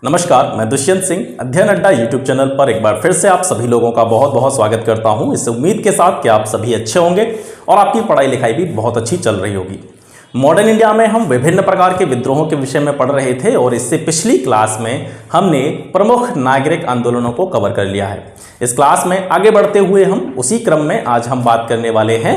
नमस्कार, मैं दुष्यंत सिंह अध्ययन अड्डा यूट्यूब चैनल पर एक बार फिर से आप सभी लोगों का बहुत बहुत स्वागत करता हूं, इस उम्मीद के साथ कि आप सभी अच्छे होंगे और आपकी पढ़ाई लिखाई भी बहुत अच्छी चल रही होगी। मॉडर्न इंडिया में हम विभिन्न प्रकार के विद्रोहों के विषय में पढ़ रहे थे और इससे पिछली क्लास में हमने प्रमुख नागरिक आंदोलनों को कवर कर लिया है। इस क्लास में आगे बढ़ते हुए हम उसी क्रम में आज हम बात करने वाले हैं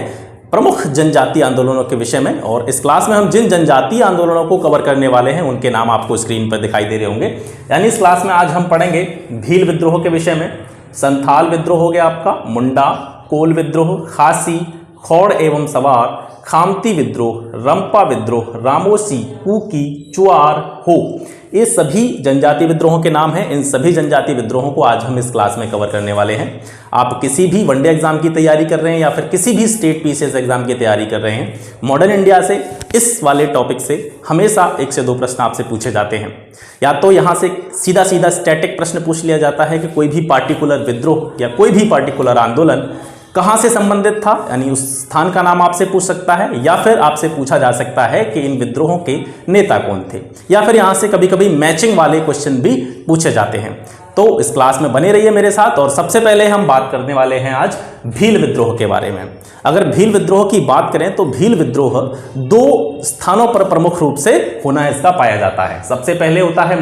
प्रमुख जनजातीय आंदोलनों के विषय में। और इस क्लास में हम जिन जनजातीय आंदोलनों को कवर करने वाले हैं उनके नाम आपको स्क्रीन पर दिखाई दे रहे होंगे। यानी इस क्लास में आज हम पढ़ेंगे भील विद्रोह के विषय में, संथाल विद्रोह हो गया आपका, मुंडा, कोल विद्रोह, खासी, खौड़ एवं सवार, खामती विद्रोह, रंपा विद्रोह, रामोसी, कुकी, चुआर, हो। ये सभी जनजातीय विद्रोहों के नाम हैं। इन सभी जनजातीय विद्रोहों को आज हम इस क्लास में कवर करने वाले हैं। आप किसी भी वनडे एग्जाम की तैयारी कर रहे हैं या फिर किसी भी स्टेट पीसीएस एग्जाम की तैयारी कर रहे हैं, मॉडर्न इंडिया से इस वाले टॉपिक से हमेशा 1 से 2 प्रश्न आपसे पूछे जाते हैं। या तो यहाँ से सीधा सीधा स्टैटिक प्रश्न पूछ लिया जाता है कि कोई भी पार्टिकुलर विद्रोह या कोई भी पार्टिकुलर आंदोलन कहाँ से संबंधित था, यानी उस स्थान का नाम आपसे पूछ सकता है, या फिर आपसे पूछा जा सकता है कि इन विद्रोहों के नेता कौन थे, या फिर यहाँ से कभी कभी मैचिंग वाले क्वेश्चन भी पूछे जाते हैं। तो इस क्लास में बने रहिए मेरे साथ। और सबसे पहले हम बात करने वाले हैं आज भील विद्रोह के बारे में। अगर भील विद्रोह की बात करें तो भील विद्रोह 2 स्थानों पर प्रमुख रूप से होना इसका पाया जाता है। सबसे पहले होता है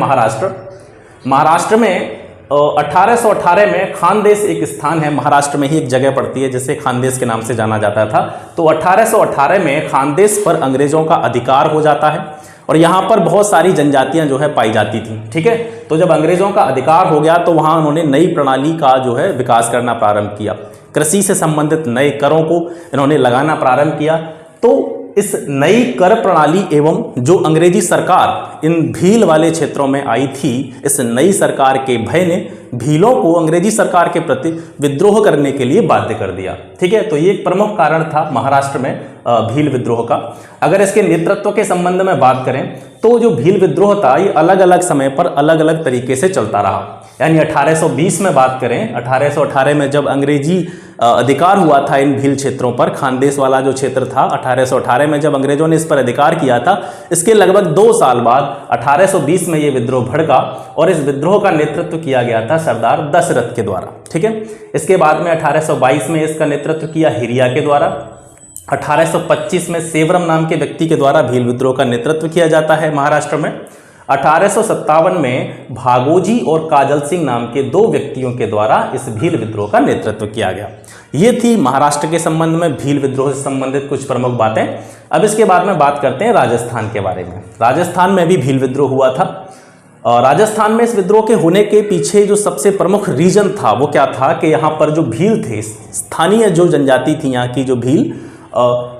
महाराष्ट्र में 1818 में खानदेश एक स्थान है, महाराष्ट्र में ही एक जगह पड़ती है जिसे खानदेश के नाम से जाना जाता था। तो 1818 में खानदेश पर अंग्रेजों का अधिकार हो जाता है और यहाँ पर बहुत सारी जनजातियां जो है पाई जाती थी। ठीक है, तो जब अंग्रेजों का अधिकार हो गया तो वहाँ उन्होंने नई प्रणाली का जो है विकास करना प्रारंभ किया। कृषि से संबंधित नए करों को इन्होंने लगाना प्रारंभ किया। तो इस नई कर प्रणाली एवं जो अंग्रेजी सरकार इन भील वाले क्षेत्रों में आई थी, इस नई सरकार के भय ने भीलों को अंग्रेजी सरकार के प्रति विद्रोह करने के लिए बाध्य कर दिया। ठीक है, तो ये एक प्रमुख कारण था महाराष्ट्र में भील विद्रोह का। अगर इसके नेतृत्व के संबंध में बात करें तो जो भील विद्रोह था ये अलग अलग समय पर अलग अलग तरीके से चलता रहा। यानी 1820 में बात करें, 1818 में जब अंग्रेजी अधिकार हुआ था इन भील क्षेत्रों पर, खानदेश वाला जो क्षेत्र था, 1818 में जब अंग्रेजों ने इस पर अधिकार किया था, इसके लगभग 2 साल बाद 1820 में ये विद्रोह भड़का और इस विद्रोह का नेतृत्व किया गया था सरदार दशरथ के द्वारा। ठीक है, इसके बाद में 1822 में इसका नेतृत्व किया हिरिया के द्वारा। 1825 में सेवरम नाम के व्यक्ति के द्वारा भील विद्रोह का नेतृत्व किया जाता है महाराष्ट्र में। 1857 में भागोजी और काजल सिंह नाम के 2 व्यक्तियों के द्वारा इस भील विद्रोह का नेतृत्व किया गया। ये थी महाराष्ट्र के संबंध में भील विद्रोह से संबंधित कुछ प्रमुख बातें। अब इसके बाद में बात करते हैं राजस्थान के बारे में। राजस्थान में भी भील विद्रोह हुआ था। राजस्थान में इस विद्रोह के होने के पीछे जो सबसे प्रमुख रीजन था वो क्या था कि यहाँ पर जो भील थे, स्थानीय जो जनजाति थी यहाँ की जो भील,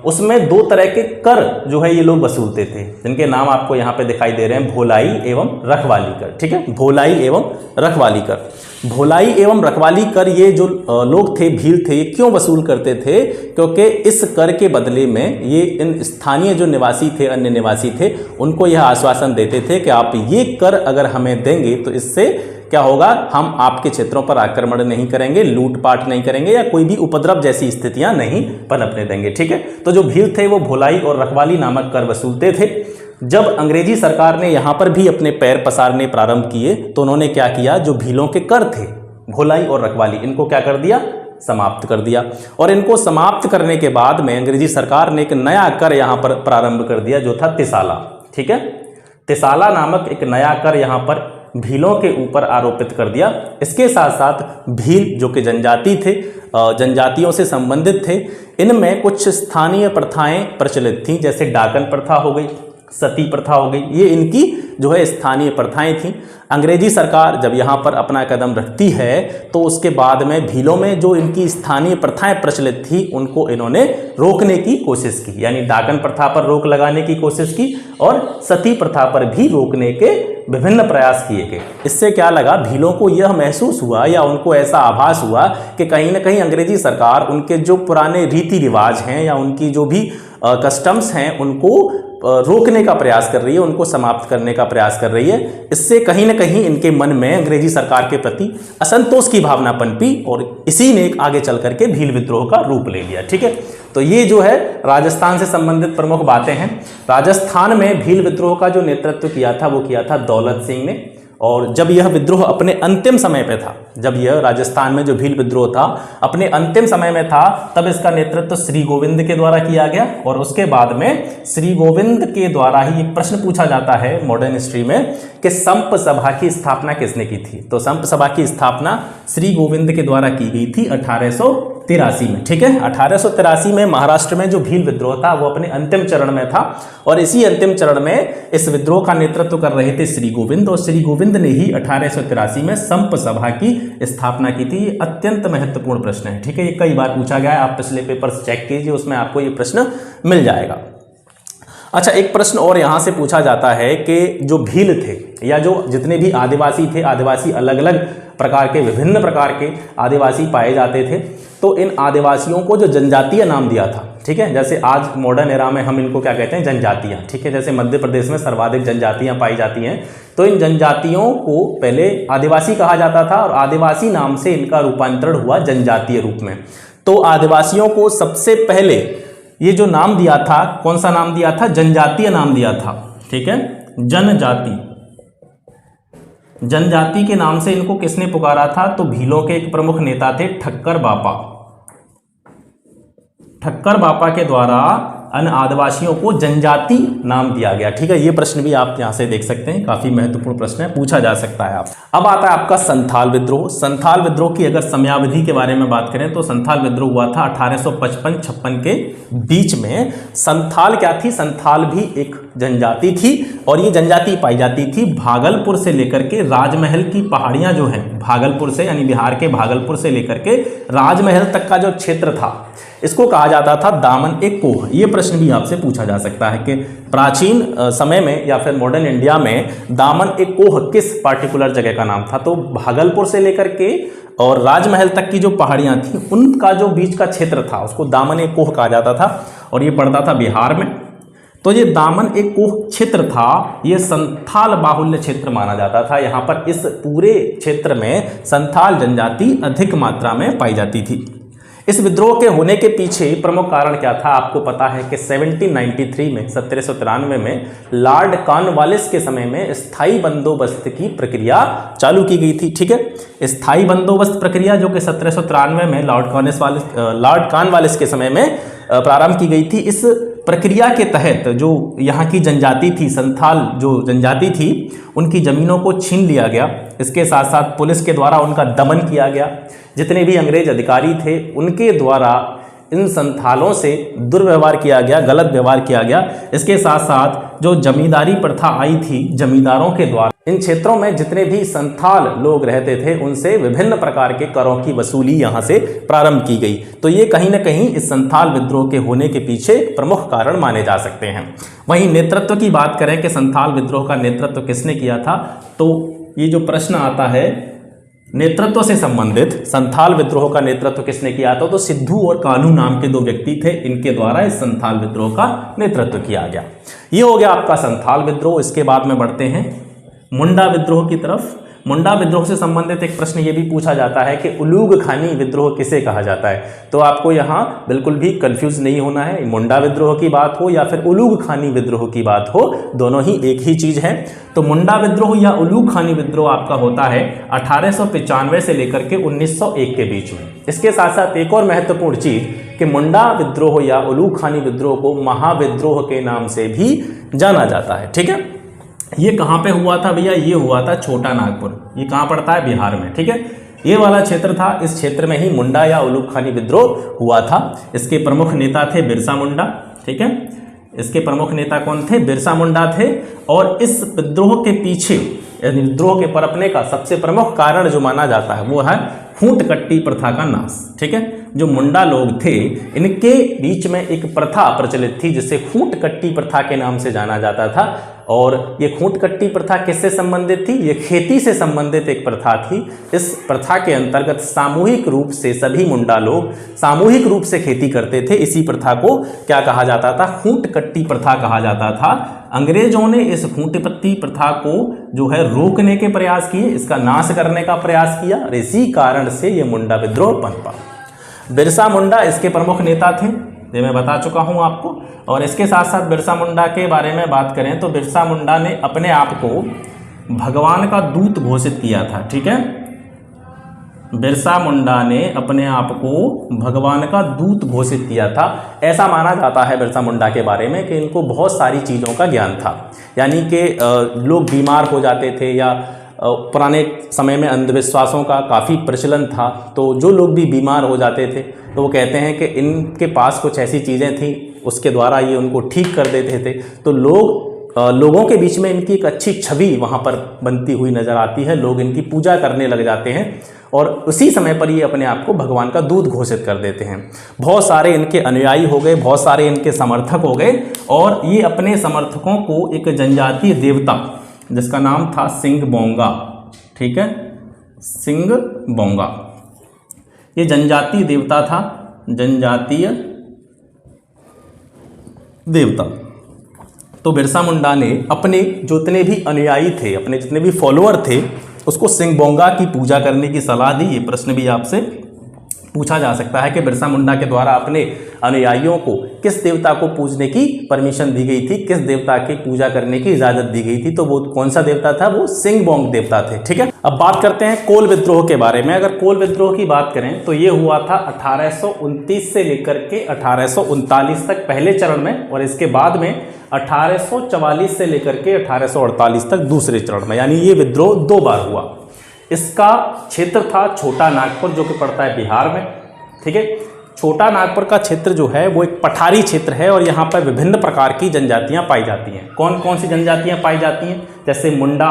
उसमें 2 तरह के कर जो है ये लोग वसूलते थे, जिनके नाम आपको यहाँ पे दिखाई दे रहे हैं, भोलाई एवं रखवाली कर। ठीक है, भोलाई एवं रखवाली कर। भोलाई एवं रखवाली कर ये जो लोग थे, भील थे, ये क्यों वसूल करते थे? क्योंकि इस कर के बदले में ये इन स्थानीय जो निवासी थे, अन्य निवासी थे, उनको यह आश्वासन देते थे कि आप ये कर अगर हमें देंगे तो इससे क्या होगा, हम आपके क्षेत्रों पर आक्रमण नहीं करेंगे, लूटपाट नहीं करेंगे या कोई भी उपद्रव जैसी स्थितियां नहीं पनपने देंगे। ठीक है, तो जो भील थे वो भोलाई और रखवाली नामक कर वसूलते थे। जब अंग्रेजी सरकार ने यहाँ पर भी अपने पैर पसारने प्रारंभ किए तो उन्होंने क्या किया, जो भीलों के कर थे भोलाई और रखवाली, इनको क्या कर दिया, समाप्त कर दिया। और इनको समाप्त करने के बाद में अंग्रेजी सरकार ने एक नया कर यहाँ पर प्रारंभ कर दिया जो था तिसाला। ठीक है, तिसाला नामक एक नया कर यहाँ पर भीलों के ऊपर आरोपित कर दिया। इसके साथ साथ भील जो कि जनजाति थे, जनजातियों से संबंधित थे, इनमें कुछ स्थानीय प्रथाएं प्रचलित थीं, जैसे डाकन प्रथा हो गई, सती प्रथा हो गई। ये इनकी जो है स्थानीय प्रथाएं थीं। अंग्रेजी सरकार जब यहाँ पर अपना कदम रखती है तो उसके बाद में भीलों में जो इनकी स्थानीय प्रथाएं प्रचलित थी उनको इन्होंने रोकने की कोशिश की। यानी डाकन प्रथा पर रोक लगाने की कोशिश की और सती प्रथा पर भी रोकने के विभिन्न प्रयास किए गए। इससे क्या लगा, भीलों को यह महसूस हुआ या उनको ऐसा आभास हुआ कि कहीं ना कहीं अंग्रेजी सरकार उनके जो पुराने रीति रिवाज हैं या उनकी जो भी कस्टम्स हैं उनको रोकने का प्रयास कर रही है, उनको समाप्त करने का प्रयास कर रही है। इससे कहीं ना कहीं इनके मन में अंग्रेजी सरकार के प्रति असंतोष की भावना पनपी और इसी ने आगे चल करके भील विद्रोह का रूप ले लिया। ठीक है, तो ये जो है राजस्थान से संबंधित प्रमुख बातें हैं। राजस्थान में भील विद्रोह का जो नेतृत्व किया था वो किया था दौलत सिंह ने और जब यह विद्रोह अपने अंतिम समय पे था, जब यह राजस्थान में जो भील विद्रोह था अपने अंतिम समय में था, तब इसका नेतृत्व श्री गोविंद के द्वारा किया गया। और उसके बाद में श्री गोविंद के द्वारा ही एक प्रश्न पूछा जाता है मॉडर्न हिस्ट्री में कि संप सभा की स्थापना किसने की थी। तो संप सभा की स्थापना श्री गोविंद के द्वारा की गई थी 1883 में। ठीक है, 1883 में महाराष्ट्र में जो भील विद्रोह था वो अपने अंतिम चरण में था और इसी अंतिम चरण में इस विद्रोह का नेतृत्व कर रहे थे श्री गोविंद, और श्री गोविंद ने ही 1883 में संप सभा की स्थापना की थी। ये अत्यंत महत्वपूर्ण प्रश्न है। ठीक है, ये कई बार पूछा गया है, आप पिछले पेपर्स चेक कीजिए, उसमें आपको ये प्रश्न मिल जाएगा। अच्छा, एक प्रश्न और यहाँ से पूछा जाता है कि जो भील थे या जो जितने भी आदिवासी थे, आदिवासी अलग अलग प्रकार के, विभिन्न प्रकार के आदिवासी पाए जाते थे, तो इन आदिवासियों को जो जनजातीय नाम दिया था, ठीक है, जैसे आज मॉडर्न एरा में हम इनको क्या कहते हैं, जनजातियाँ। ठीक है, जैसे मध्य प्रदेश में सर्वाधिक जनजातियाँ पाई जाती हैं, तो इन जनजातियों को पहले आदिवासी कहा जाता था और आदिवासी नाम से इनका रूपांतरण हुआ जनजातीय रूप में। तो आदिवासियों को सबसे पहले ये जो नाम दिया था, कौन सा नाम दिया था, जनजातीय नाम दिया था। ठीक है, जनजाति, जनजाति के नाम से इनको किसने पुकारा था, तो भीलों के एक प्रमुख नेता थे ठक्कर बापा। ठक्कर बापा के द्वारा अन्य आदिवासियों को जनजाति नाम दिया गया। ठीक है, ये प्रश्न भी आप यहां से देख सकते हैं, काफी महत्वपूर्ण प्रश्न है, पूछा जा सकता है आप। अब आता है आपका संथाल विद्रोह। संथाल विद्रोह की अगर समयावधि के बारे में बात करें तो संथाल विद्रोह हुआ था 1855-56 के बीच में। संथाल क्या थी, संथाल भी एक जनजाति थी और ये जनजाति पाई जाती थी भागलपुर से लेकर के राजमहल की पहाड़ियां जो हैं, भागलपुर से यानी बिहार के भागलपुर से लेकर के राजमहल तक का जो क्षेत्र था, इसको कहा जाता था दामन ए कोह। ये प्रश्न भी आपसे पूछा जा सकता है कि प्राचीन समय में या फिर मॉडर्न इंडिया में दामन ए कोह किस पार्टिकुलर जगह का नाम था। तो भागलपुर से लेकर के और राजमहल तक की जो पहाड़ियां थी, उनका जो बीच का क्षेत्र था उसको दामन ए कोह कहा जाता था और ये पड़ता था बिहार में। तो ये दामन ए कोह क्षेत्र था, ये संथाल बाहुल्य क्षेत्र माना जाता था। यहाँ पर इस पूरे क्षेत्र में संथाल जनजाति अधिक मात्रा में पाई जाती थी। इस विद्रोह के होने के पीछे प्रमुख कारण क्या था, आपको पता है कि 1793 में 1793 में लॉर्ड कॉर्नवालिस के समय में स्थायी बंदोबस्त की प्रक्रिया चालू की गई थी। ठीक है, स्थायी बंदोबस्त प्रक्रिया जो कि 1793 में लॉर्ड कॉर्नवालिस के समय में प्रारंभ की गई थी। इस प्रक्रिया के तहत जो यहाँ की जनजाति थी, संथाल जो जनजाति थी, उनकी ज़मीनों को छीन लिया गया। इसके साथ साथ पुलिस के द्वारा उनका दमन किया गया। जितने भी अंग्रेज अधिकारी थे उनके द्वारा इन संथालों से दुर्व्यवहार किया गया, गलत व्यवहार किया गया। इसके साथ साथ जो जमींदारी प्रथा आई थी, जमींदारों के द्वारा इन क्षेत्रों में जितने भी संथाल लोग रहते थे उनसे विभिन्न प्रकार के करों की वसूली यहाँ से प्रारंभ की गई। तो ये कहीं ना कहीं इस संथाल विद्रोह के होने के पीछे प्रमुख कारण माने जा सकते हैं। वहीं नेतृत्व की बात करें कि संथाल विद्रोह का नेतृत्व किसने किया था, तो ये जो प्रश्न आता है नेतृत्व से संबंधित, संथाल विद्रोह का नेतृत्व किसने किया था, तो सिद्धू और कान्हू नाम के दो व्यक्ति थे, इनके द्वारा इस संथाल विद्रोह का नेतृत्व किया गया। ये हो गया आपका संथाल विद्रोह। इसके बाद में बढ़ते हैं मुंडा विद्रोह की तरफ। मुंडा विद्रोह से संबंधित एक प्रश्न ये भी पूछा जाता है कि उलूग खानी विद्रोह किसे कहा जाता है। तो आपको यहाँ बिल्कुल भी कंफ्यूज नहीं होना है, मुंडा विद्रोह की बात हो या फिर उलूग खानी विद्रोह की बात हो, दोनों ही एक ही चीज है। तो मुंडा विद्रोह या उलूग खानी विद्रोह आपका होता है 1895 से लेकर के 1901 के बीच में। इसके साथ साथ एक और महत्वपूर्ण चीज कि मुंडा विद्रोह या उलूग खानी विद्रोह को महाविद्रोह के नाम से भी जाना जाता है। ठीक है, ये कहाँ पे हुआ था भैया, ये हुआ था छोटा नागपुर। ये कहाँ पड़ता है, बिहार में। ठीक है, ये वाला क्षेत्र था, इस क्षेत्र में ही मुंडा या उलूग खानी विद्रोह हुआ था। इसके प्रमुख नेता थे बिरसा मुंडा। ठीक है, इसके प्रमुख नेता कौन थे, बिरसा मुंडा थे। और इस विद्रोह के पीछे, विद्रोह के पनपने का सबसे प्रमुख कारण जो माना जाता है वो है खूंट कट्टी प्रथा का नाश। ठीक है, जो मुंडा लोग थे इनके बीच में एक प्रथा प्रचलित थी जिसे खूंट कट्टी प्रथा के नाम से जाना जाता था। और ये खूंट कट्टी प्रथा किससे संबंधित थी, ये खेती से संबंधित एक प्रथा थी। इस प्रथा के अंतर्गत सामूहिक रूप से सभी मुंडा लोग सामूहिक रूप से खेती करते थे। इसी प्रथा को क्या कहा जाता था, खूंट कट्टी प्रथा कहा जाता था। अंग्रेजों ने इस खूंट कट्टी प्रथा को जो है रोकने के प्रयास किए, इसका नाश करने का प्रयास किया और इसी कारण से ये मुंडा विद्रोह पनपा। बिरसा मुंडा इसके प्रमुख नेता थे, ये मैं बता चुका हूं आपको। और इसके साथ साथ बिरसा मुंडा के बारे में बात करें तो बिरसा मुंडा ने अपने आप को भगवान का दूत घोषित किया था। ठीक है, बिरसा मुंडा ने अपने आप को भगवान का दूत घोषित किया था। ऐसा माना जाता है बिरसा मुंडा के बारे में कि इनको बहुत सारी चीज़ों का ज्ञान था, यानी कि लोग बीमार हो जाते थे या पुराने समय में अंधविश्वासों का काफ़ी प्रचलन था, तो जो लोग भी बीमार हो जाते थे तो वो कहते हैं कि इनके पास कुछ ऐसी चीज़ें थी, उसके द्वारा ये उनको ठीक कर देते थे। तो लोगों के बीच में इनकी एक अच्छी छवि वहाँ पर बनती हुई नज़र आती है, लोग इनकी पूजा करने लग जाते हैं और उसी समय पर ये अपने आप को भगवान का दूत घोषित कर देते हैं। बहुत सारे इनके अनुयायी हो गए, बहुत सारे इनके समर्थक हो गए और ये अपने समर्थकों को एक जनजातीय देवता जिसका नाम था सिंह बोंगा, ठीक है, सिंह बोंगा, ये जनजातीय देवता था, जनजातीय देवता। तो बिरसा मुंडा ने अपने जितने भी अनुयायी थे, अपने जितने भी फॉलोअर थे, उसको सिंह बोंगा की पूजा करने की सलाह दी। ये प्रश्न भी आपसे पूछा जा सकता है कि बिरसा मुंडा के द्वारा अपने अनुयायियों को किस देवता को पूजने की परमिशन दी गई थी, किस देवता की पूजा करने की इजाज़त दी गई थी। तो वो कौन सा देवता था? वो सिंह बोंग देवता थे। ठीक है, अब बात करते हैं कोल विद्रोह के बारे में। अगर कोल विद्रोह की बात करें तो ये हुआ था 1829 से लेकर के 1839 तक पहले चरण में, और इसके बाद में 1844 से लेकर के 1848 तक दूसरे चरण में, यानी ये विद्रोह 2 बार हुआ। इसका क्षेत्र था छोटा नागपुर, जो कि पड़ता है बिहार में। ठीक है, छोटा नागपुर का क्षेत्र जो है वो एक पठारी क्षेत्र है और यहाँ पर विभिन्न प्रकार की जनजातियाँ पाई जाती हैं। कौन कौन सी जनजातियाँ पाई जाती हैं? जैसे मुंडा,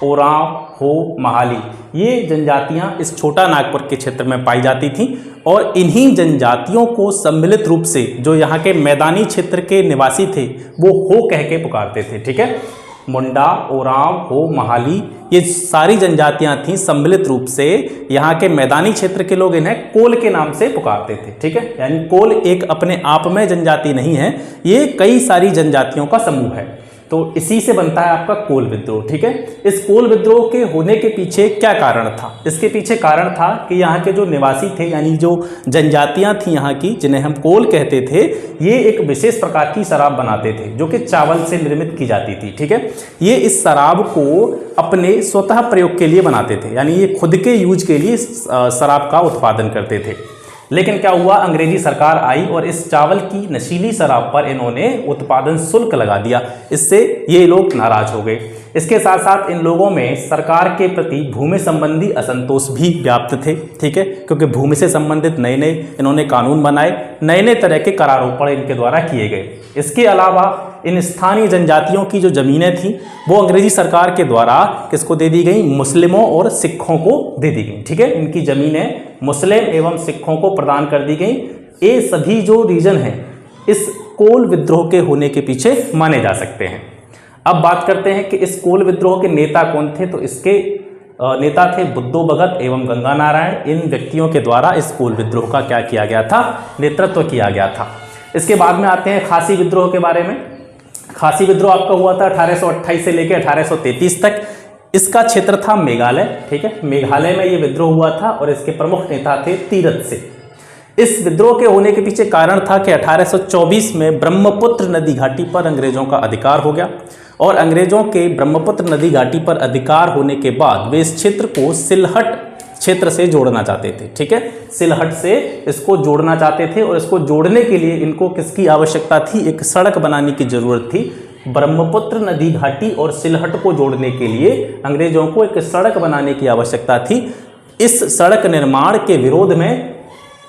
ओरांव, हो, महाली, ये जनजातियाँ इस छोटा नागपुर के क्षेत्र में पाई जाती थीं और इन्हीं जनजातियों को सम्मिलित रूप से जो यहाँ के मैदानी क्षेत्र के निवासी थे वो हो कह के पुकारते थे। ठीक है, मुंडा, ओरांव, हो, महाली, ये सारी जनजातियां थीं, सम्मिलित रूप से यहाँ के मैदानी क्षेत्र के लोग इन्हें कोल के नाम से पुकारते थे। ठीक है, यानी कोल एक अपने आप में जनजाति नहीं है, ये कई सारी जनजातियों का समूह है। तो इसी से बनता है आपका कोल विद्रोह। ठीक है, इस कोल विद्रोह के होने के पीछे क्या कारण था? इसके पीछे कारण था कि यहाँ के जो निवासी थे, यानी जो जनजातियाँ थी यहाँ की, जिन्हें हम कोल कहते थे, ये एक विशेष प्रकार की शराब बनाते थे जो कि चावल से निर्मित की जाती थी। ठीक है, ये इस शराब को अपने स्वतः प्रयोग के लिए बनाते थे, यानी ये खुद के यूज के लिए शराब का उत्पादन करते थे। लेकिन क्या हुआ, अंग्रेजी सरकार आई और इस चावल की नशीली शराब पर इन्होंने उत्पादन शुल्क लगा दिया। इससे ये लोग नाराज हो गए। इसके साथ साथ इन लोगों में सरकार के प्रति भूमि संबंधी असंतोष भी व्याप्त थे। ठीक है, क्योंकि भूमि से संबंधित नए नए इन्होंने कानून बनाए, नए नए तरह के करारोपण इनके द्वारा किए गए। इसके अलावा इन स्थानीय जनजातियों की जो ज़मीनें थीं वो अंग्रेजी सरकार के द्वारा किसको दे दी गई? मुस्लिमों और सिखों को दे दी गई। ठीक है, इनकी ज़मीनें मुस्लिम एवं सिखों को प्रदान कर दी गई। ये सभी जो रीजन हैं इस कोल विद्रोह के होने के पीछे माने जा सकते हैं। अब बात करते हैं कि इस कोल विद्रोह के नेता कौन थे। तो इसके नेता थे बुद्धो भगत एवं गंगा नारायण। इन व्यक्तियों के द्वारा इस कोल विद्रोह का क्या किया गया था? नेतृत्व किया गया था। इसके बाद में आते हैं खासी विद्रोह के बारे में। खासी विद्रोह आपका हुआ था 1828 से लेकर 1833 तक। इसका क्षेत्र था मेघालय। ठीक है, मेघालय में ये विद्रोह हुआ था और इसके प्रमुख नेता थे तीरथ सिंह। इस विद्रोह के होने के पीछे कारण था कि 1824 में ब्रह्मपुत्र नदी घाटी पर अंग्रेजों का अधिकार हो गया और अंग्रेजों के ब्रह्मपुत्र नदी घाटी पर अधिकार होने के बाद वे इस क्षेत्र को सिलहट क्षेत्र से जोड़ना चाहते थे। ठीक है, सिलहट से इसको जोड़ना चाहते थे और इसको जोड़ने के लिए इनको किसकी आवश्यकता थी? एक सड़क बनाने की जरूरत थी। ब्रह्मपुत्र नदी घाटी और सिलहट को जोड़ने के लिए अंग्रेजों को एक सड़क बनाने की आवश्यकता थी। इस सड़क निर्माण के विरोध में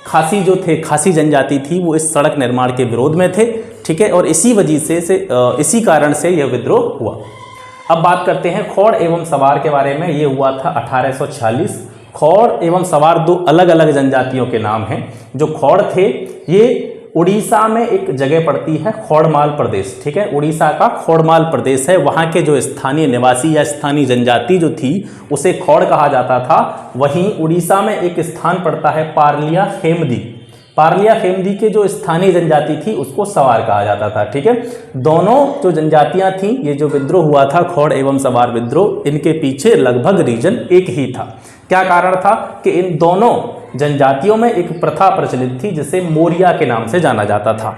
खासी जो थे, खासी जनजाति थी, वो इस सड़क निर्माण के विरोध में थे। ठीक है, और इसी वजह से इसी कारण से यह विद्रोह हुआ। अब बात करते हैं खौड़ एवं सवार के बारे में। ये हुआ था 1846। खौड़ एवं सवार दो अलग अलग जनजातियों के नाम हैं। जो खौड़ थे ये उड़ीसा में एक जगह पड़ती है, खौड़माल प्रदेश। ठीक है, उड़ीसा का खौड़माल प्रदेश है। वहाँ के जो स्थानीय निवासी या स्थानीय जनजाति जो थी उसे खौड़ कहा जाता था। वहीं उड़ीसा में एक स्थान पड़ता है पारलिया खेमदी। पारलिया खेमदी के जो स्थानीय जनजाति थी उसको सवार कहा जाता था। ठीक है, दोनों जो जनजातियां थीं, ये जो विद्रोह हुआ था खौड़ एवं सवार विद्रोह, इनके पीछे लगभग रीजन एक ही था। क्या कारण था कि इन दोनों जनजातियों में एक प्रथा प्रचलित थी जिसे मोरिया के नाम से जाना जाता था।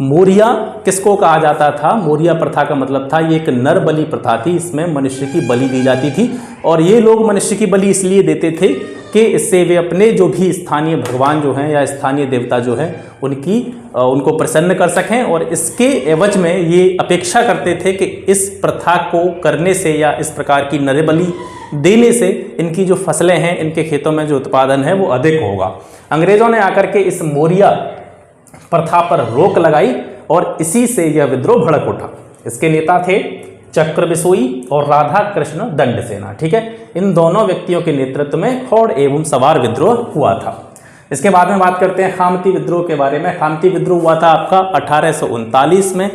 मौर्या किसको कहा जाता था? मौर्या प्रथा का मतलब था ये एक नर बलि प्रथा थी, इसमें मनुष्य की बलि दी जाती थी और ये लोग मनुष्य की बलि इसलिए देते थे कि इससे वे अपने जो भी स्थानीय भगवान जो हैं या स्थानीय देवता जो हैं उनको प्रसन्न कर सकें और इसके एवज में ये अपेक्षा करते थे कि इस प्रथा को करने से या इस प्रकार की नर बलि देने से इनकी जो फसलें हैं, इनके खेतों में जो उत्पादन है वो अधिक होगा। अंग्रेजों ने आकर के इस मौर्या प्रथा पर रोक लगाई और इसी से यह विद्रोह भड़क उठा। इसके नेता थे चक्र बिसोई और राधा कृष्ण दंड सेना। ठीक है, इन दोनों व्यक्तियों के नेतृत्व में खौड़ एवं सवार विद्रोह हुआ था। इसके बाद में बात करते हैं खामती विद्रोह के बारे में। खामती विद्रोह हुआ था आपका 1839 में।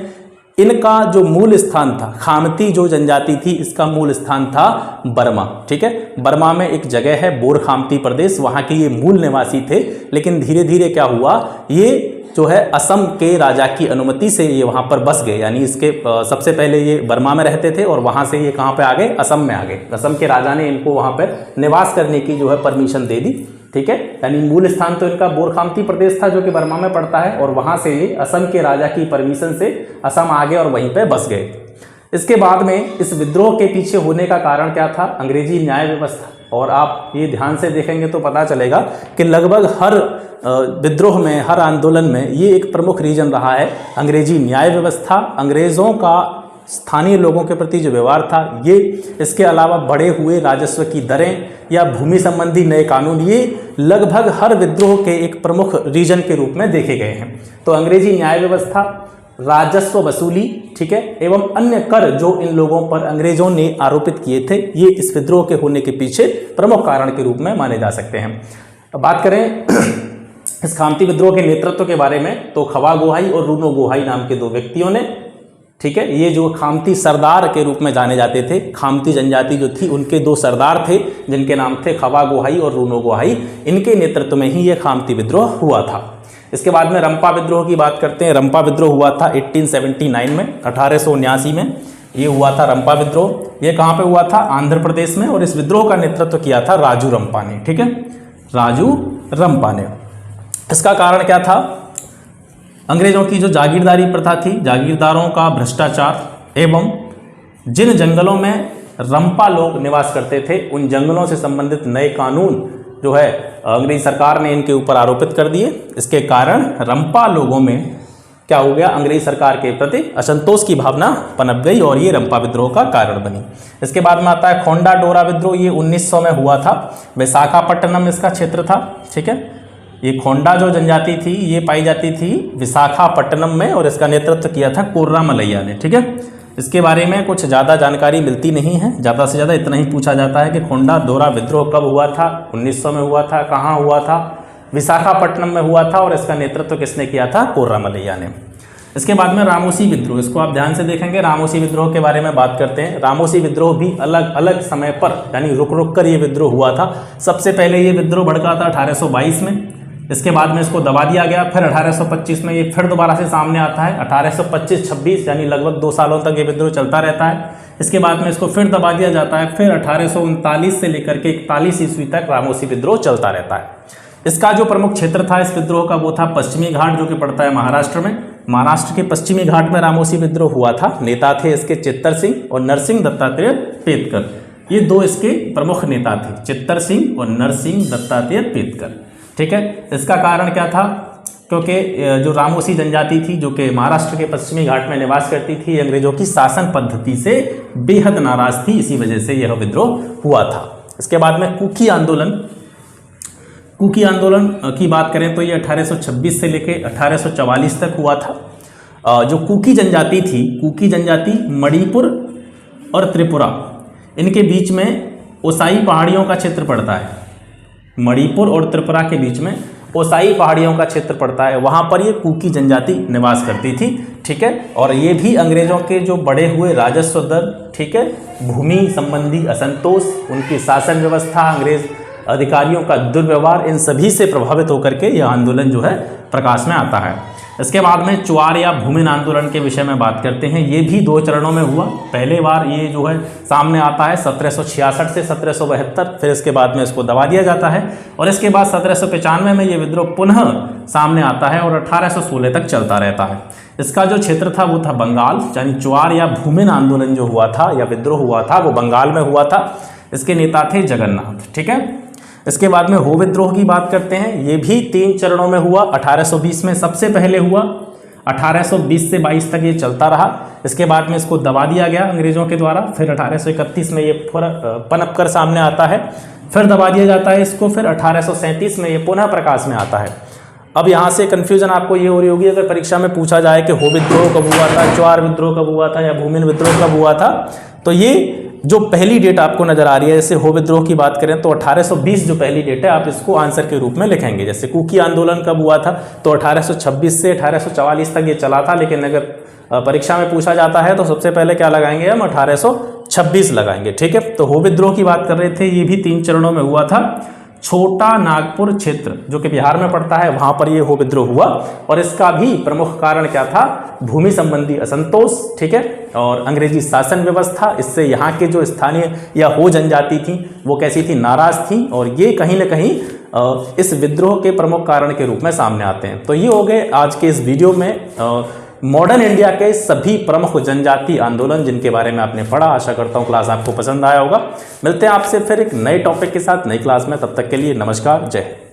इनका जो मूल स्थान था, खामती जो जनजाति थी इसका मूल स्थान था बर्मा। ठीक है, बर्मा में एक जगह है बोर खामती प्रदेश, वहाँ के ये मूल निवासी थे। लेकिन धीरे धीरे क्या हुआ, ये जो है असम के राजा की अनुमति से ये वहाँ पर बस गए। यानी इसके सबसे पहले ये बर्मा में रहते थे और वहाँ से ये कहाँ पे आ गए, असम में आ गए। असम के राजा ने इनको वहाँ पर निवास करने की जो है परमिशन दे दी। ठीक है, यानी मूल स्थान तो इनका बोरखामती प्रदेश था जो कि बर्मा में पड़ता है और वहाँ से ये असम के राजा की परमिशन से असम आ गए और वहीं पे बस गए। इसके बाद में इस विद्रोह के पीछे होने का कारण क्या था, अंग्रेजी न्याय व्यवस्था। और आप ये ध्यान से देखेंगे तो पता चलेगा कि लगभग हर विद्रोह में, हर आंदोलन में ये एक प्रमुख रीजन रहा है अंग्रेजी न्याय व्यवस्था। अंग्रेज़ों का स्थानीय लोगों के प्रति जो व्यवहार था ये, इसके अलावा बढ़े हुए राजस्व की दरें या भूमि संबंधी नए कानून, ये लगभग हर विद्रोह के एक प्रमुख रीजन के रूप में देखे गए हैं। तो अंग्रेजी न्याय व्यवस्था, राजस्व वसूली, ठीक है, एवं अन्य कर जो इन लोगों पर अंग्रेजों ने आरोपित किए थे, ये इस विद्रोह के होने के पीछे प्रमुख कारण के रूप में माने जा सकते हैं। अब बात करें इस खामती विद्रोह के नेतृत्व के बारे में, तो खवा गोहाई और रूनो गोहाई नाम के दो व्यक्तियों ने, ठीक है, ये जो खामती सरदार के रूप में जाने जाते थे, खामती जनजाति जो थी उनके दो सरदार थे जिनके नाम थे खवा गोहाई और रूनो गोहाई। इनके नेतृत्व में ही ये खामती विद्रोह हुआ था। इसके बाद में रंपा विद्रोह की बात करते हैं। रंपा विद्रोह हुआ था 1879 में, 1879 में ये हुआ था रंपा विद्रोह। ये कहाँ पे हुआ था, आंध्र प्रदेश में, और इस विद्रोह का नेतृत्व किया था राजू रंपा ने। ठीक है, राजू रंपा ने। इसका कारण क्या था, अंग्रेजों की जो जागीरदारी प्रथा थी, जागीरदारों का भ्रष्टाचार एवं जिन जंगलों में रंपा लोग निवास करते थे उन जंगलों से संबंधित नए कानून जो है अंग्रेज सरकार ने इनके ऊपर आरोपित कर दिए। इसके कारण रंपा लोगों में क्या हो गया, अंग्रेज सरकार के प्रति असंतोष की भावना पनप गई और ये रंपा विद्रोह का कारण बनी। इसके बाद में आता है खोंडा डोरा विद्रोह। ये 1900 में हुआ था, विशाखापट्टनम इसका क्षेत्र था। ठीक है, ये खोंडा जो जनजाति थी ये पाई जाती थी विशाखापट्टनम में और इसका नेतृत्व किया था कोर्रा मलैया ने। ठीक है, इसके बारे में कुछ ज़्यादा जानकारी मिलती नहीं है, ज़्यादा से ज़्यादा इतना ही पूछा जाता है कि खोंडा डोरा विद्रोह कब हुआ था, 1900 में हुआ था, कहाँ हुआ था, विशाखापट्टनम में हुआ था और इसका नेतृत्व किसने किया था, कोर्रा मलैया ने। इसके बाद में रामोसी विद्रोह, इसको आप ध्यान से देखेंगे। रामोसी विद्रोह के बारे में बात करते हैं। रामोसी विद्रोह भी अलग अलग समय पर यानी रुक रुक कर ये विद्रोह हुआ था। सबसे पहले ये विद्रोह भड़का था 1822 में, इसके बाद में इसको दबा दिया गया। फिर 1825 में ये फिर दोबारा से सामने आता है, 1825-26 यानी लगभग 2 सालों तक ये विद्रोह चलता रहता है। इसके बाद में इसको फिर दबा दिया जाता है। फिर 1839 से लेकर के 41 ईस्वी तक रामोसी विद्रोह चलता रहता है। इसका जो प्रमुख क्षेत्र था इस विद्रोह का वो था पश्चिमी घाट, जो कि पड़ता है महाराष्ट्र में। महाराष्ट्र के पश्चिमी घाट में रामोसी विद्रोह हुआ था। नेता थे इसके चित्तर सिंह और नरसिंह दत्तात्रेय पेतकर, ये दो इसके प्रमुख नेता थे, चित्तर सिंह और नरसिंह दत्तात्रेय पेतकर। ठीक है, इसका कारण क्या था, क्योंकि जो रामोसी जनजाति थी जो कि महाराष्ट्र के पश्चिमी घाट में निवास करती थी, अंग्रेजों की शासन पद्धति से बेहद नाराज थी, इसी वजह से यह विद्रोह हुआ था। इसके बाद में कुकी आंदोलन, कुकी आंदोलन की बात करें तो ये 1826 से लेकर 1844 तक हुआ था। जो कुकी जनजाति थी, कुकी जनजाति मणिपुर और त्रिपुरा, इनके बीच में ओसाई पहाड़ियों का क्षेत्र पड़ता है। मणिपुर और त्रिपुरा के बीच में ओसाई पहाड़ियों का क्षेत्र पड़ता है, वहाँ पर ये कुकी जनजाति निवास करती थी। ठीक है, और ये भी अंग्रेजों के जो बढ़े हुए राजस्व दर, ठीक है, भूमि संबंधी असंतोष, उनकी शासन व्यवस्था, अंग्रेज अधिकारियों का दुर्व्यवहार, इन सभी से प्रभावित होकर के यह आंदोलन जो है प्रकाश में आता है। इसके बाद में चुआर या भूमिन आंदोलन के विषय में बात करते हैं। ये भी 2 चरणों में हुआ। पहले बार ये जो है सामने आता है 1766 से 1772, फिर इसके बाद में इसको दबा दिया जाता है और इसके बाद 1795 में ये विद्रोह पुनः सामने आता है और 1816 तक चलता रहता है। इसका जो क्षेत्र था वो था बंगाल, यानी चुआर या भूमिन आंदोलन जो हुआ था या विद्रोह हुआ था वो बंगाल में हुआ था। इसके नेता थे जगन्नाथ। ठीक है, इसके बाद में हो विद्रोह की बात करते हैं। ये भी 3 चरणों में हुआ। 1820 में सबसे पहले हुआ, 1820 से 22 तक ये चलता रहा। इसके बाद में इसको दबा दिया गया अंग्रेजों के द्वारा। फिर 1831 में ये पनप कर सामने आता है, फिर दबा दिया जाता है इसको। फिर 1837 में ये पुनः प्रकाश में आता है। अब यहाँ से कन्फ्यूजन आपको ये हो रही होगी, अगर परीक्षा में पूछा जाए कि हो विद्रोह कब हुआ था, चुआर विद्रोह कब हुआ था या भूमिन विद्रोह कब हुआ था, तो ये जो पहली डेट आपको नजर आ रही है, जैसे हो विद्रोह की बात करें तो 1820 जो पहली डेट है आप इसको आंसर के रूप में लिखेंगे। जैसे कुकी आंदोलन कब हुआ था तो 1826 से 1844 तक ये चला था, लेकिन अगर परीक्षा में पूछा जाता है तो सबसे पहले क्या लगाएंगे हम, 1826 लगाएंगे। ठीक है, तो हो विद्रोह की बात कर रहे थे, ये भी 3 चरणों में हुआ था। छोटा नागपुर क्षेत्र जो कि बिहार में पड़ता है, वहां पर ये हो विद्रोह हुआ और इसका भी प्रमुख कारण क्या था, भूमि संबंधी असंतोष। ठीक है, और अंग्रेजी शासन व्यवस्था, इससे यहाँ के जो स्थानीय या हो जनजाति थी वो कैसी थी, नाराज थी, और ये कहीं ना कहीं इस विद्रोह के प्रमुख कारण के रूप में सामने आते हैं। तो ये हो गए आज के इस वीडियो में मॉडर्न इंडिया के सभी प्रमुख जनजाति आंदोलन जिनके बारे में आपने पढ़ा। आशा करता हूँ क्लास आपको पसंद आया होगा। मिलते हैं आपसे फिर एक नए टॉपिक के साथ नई क्लास में, तब तक के लिए नमस्कार, जय हिंद।